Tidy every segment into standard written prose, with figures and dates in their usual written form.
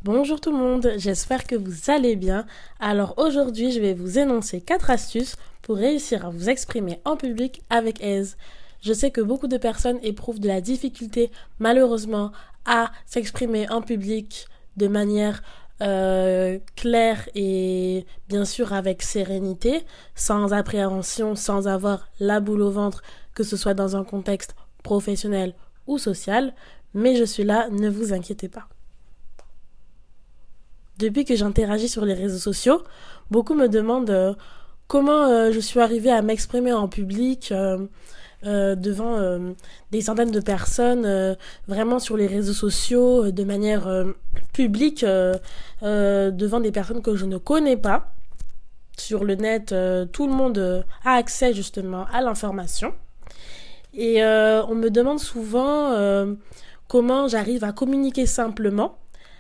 Bonjour tout le monde, j'espère que vous allez bien. Alors aujourd'hui, je vais vous énoncer 4 astuces pour réussir à vous exprimer en public avec aise. Je sais que beaucoup de personnes éprouvent de la difficulté, malheureusement, à s'exprimer en public de manière claire et bien sûr avec sérénité, sans appréhension, sans avoir la boule au ventre, que ce soit dans un contexte professionnel ou social. Mais je suis là, ne vous inquiétez pas. Depuis que j'interagis sur les réseaux sociaux, beaucoup me demandent comment je suis arrivée à m'exprimer en public devant des centaines de personnes, vraiment sur les réseaux sociaux, de manière publique, devant des personnes que je ne connais pas. Sur le net, tout le monde a accès justement à l'information. Et on me demande souvent comment j'arrive à communiquer simplement,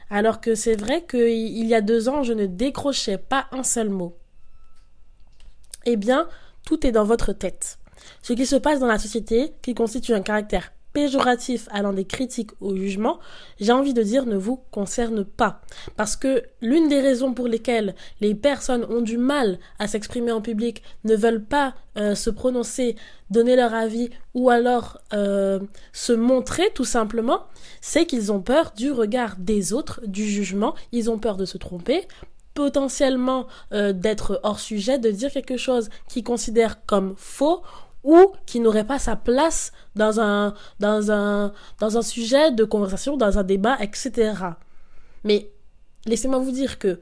alors que c'est vrai qu'il y a 2 ans, je ne décrochais pas un seul mot. Eh bien, tout est dans votre tête. Ce qui se passe dans la société, qui constitue un caractère péjoratif allant des critiques au jugement, j'ai envie de dire ne vous concerne pas. Parce que l'une des raisons pour lesquelles les personnes ont du mal à s'exprimer en public, ne veulent pas se prononcer, donner leur avis ou alors se montrer tout simplement, c'est qu'ils ont peur du regard des autres, du jugement, ils ont peur de se tromper, potentiellement d'être hors sujet, de dire quelque chose qu'ils considèrent comme faux ou qui n'aurait pas sa place dans un sujet de conversation, dans un débat, etc. Mais laissez-moi vous dire que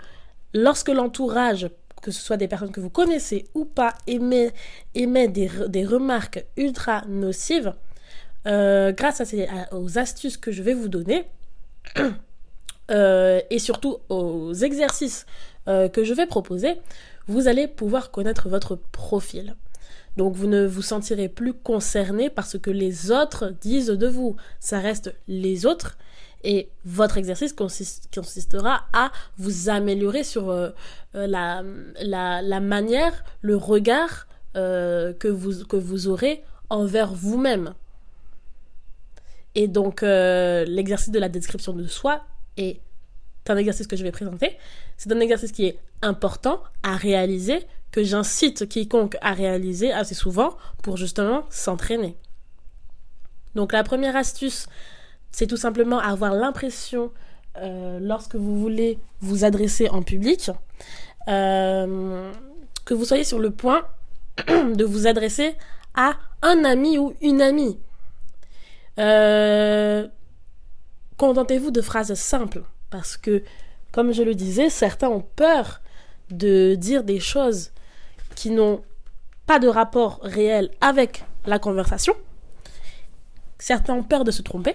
lorsque l'entourage, que ce soit des personnes que vous connaissez ou pas, émet des remarques ultra nocives, grâce aux astuces que je vais vous donner, et surtout aux exercices que je vais proposer, vous allez pouvoir connaître votre profil. Donc vous ne vous sentirez plus concerné par ce que les autres disent de vous. Ça reste les autres et votre exercice consistera à vous améliorer sur la manière, le regard que vous aurez envers vous-même. Et donc l'exercice de la description de soi est un exercice que je vais présenter. C'est un exercice qui est important à réaliser, que j'incite quiconque à réaliser assez souvent pour justement s'entraîner. Donc la première astuce, c'est tout simplement avoir l'impression, lorsque vous voulez vous adresser en public, que vous soyez sur le point de vous adresser à un ami ou une amie. Contentez-vous de phrases simples, parce que, comme je le disais, certains ont peur de dire des choses qui n'ont pas de rapport réel avec la conversation. Certains ont peur de se tromper.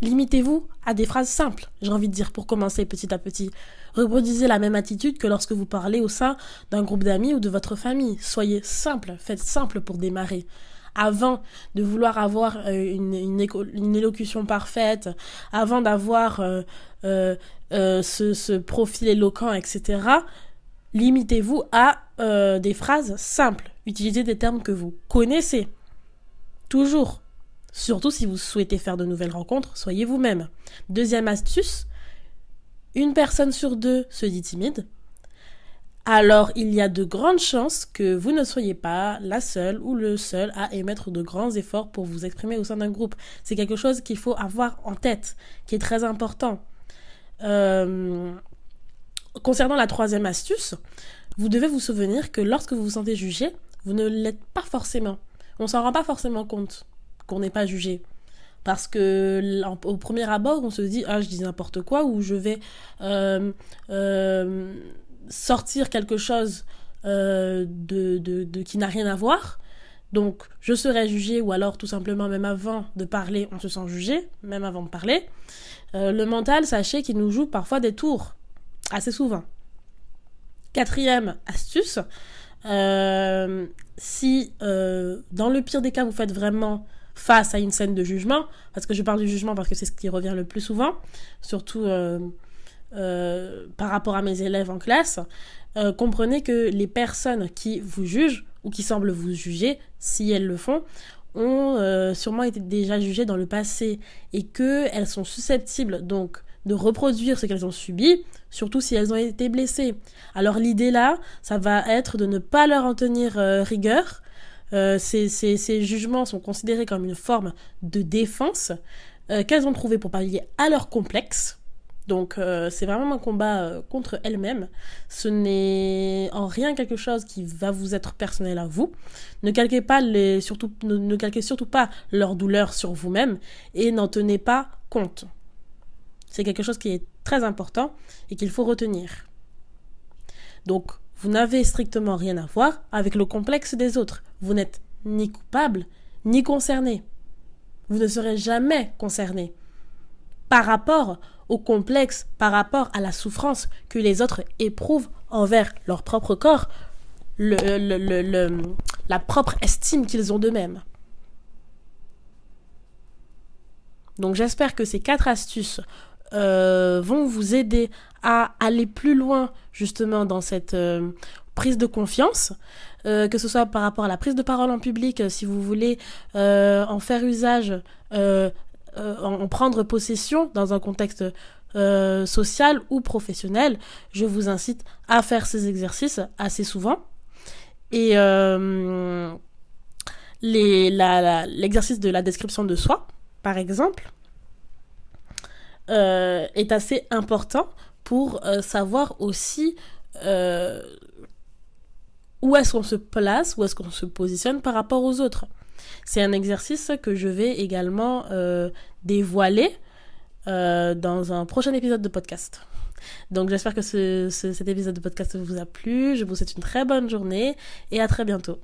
Limitez-vous à des phrases simples, j'ai envie de dire, pour commencer petit à petit. Reproduisez la même attitude que lorsque vous parlez au sein d'un groupe d'amis ou de votre famille. Soyez simple, faites simple pour démarrer. Avant de vouloir avoir une élocution parfaite, avant d'avoir ce profil éloquent, etc., limitez-vous à des phrases simples. Utilisez des termes que vous connaissez. Toujours. Surtout si vous souhaitez faire de nouvelles rencontres, soyez vous-même. Deuxième astuce, 1 personne sur 2 se dit timide. Alors, il y a de grandes chances que vous ne soyez pas la seule ou le seul à émettre de grands efforts pour vous exprimer au sein d'un groupe. C'est quelque chose qu'il faut avoir en tête, qui est très important. Concernant la 3e astuce, vous devez vous souvenir que lorsque vous vous sentez jugé, vous ne l'êtes pas forcément. On ne s'en rend pas forcément compte qu'on n'est pas jugé. Parce que au premier abord, on se dit « Ah, je dis n'importe quoi » ou « Je vais sortir quelque chose qui n'a rien à voir. » Donc, je serai jugé, ou alors tout simplement, même avant de parler, on se sent jugé, même avant de parler. Le mental, sachez qu'il nous joue parfois des tours, assez souvent. 4e astuce, si dans le pire des cas, vous faites vraiment face à une scène de jugement, parce que je parle du jugement parce que c'est ce qui revient le plus souvent, surtout par rapport à mes élèves en classe, comprenez que les personnes qui vous jugent ou qui semblent vous juger, si elles le font, ont sûrement été déjà jugées dans le passé et qu'elles sont susceptibles donc de reproduire ce qu'elles ont subi, surtout si elles ont été blessées. Alors l'idée là, ça va être de ne pas leur en tenir rigueur. Ces jugements sont considérés comme une forme de défense qu'elles ont trouvé pour pallier à leur complexe. Donc c'est vraiment un combat contre elles-mêmes. Ce n'est en rien quelque chose qui va vous être personnel à vous. Ne calquez ne calquez surtout pas leur douleur sur vous-même et n'en tenez pas compte. C'est quelque chose qui est très important et qu'il faut retenir. Donc, vous n'avez strictement rien à voir avec le complexe des autres. Vous n'êtes ni coupable, ni concerné. Vous ne serez jamais concerné par rapport au complexe, par rapport à la souffrance que les autres éprouvent envers leur propre corps, la propre estime qu'ils ont d'eux-mêmes. Donc j'espère que ces 4 astuces vont vous aider à aller plus loin justement dans cette prise de confiance, que ce soit par rapport à la prise de parole en public, si vous voulez en faire usage, en prendre possession dans un contexte social ou professionnel. Je vous incite à faire ces exercices assez souvent. Et l'exercice de la description de soi, par exemple, est assez important pour savoir aussi où est-ce qu'on se place, où est-ce qu'on se positionne par rapport aux autres. C'est un exercice que je vais également dévoiler dans un prochain épisode de podcast. Donc j'espère que cet épisode de podcast vous a plu. Je vous souhaite une très bonne journée et à très bientôt.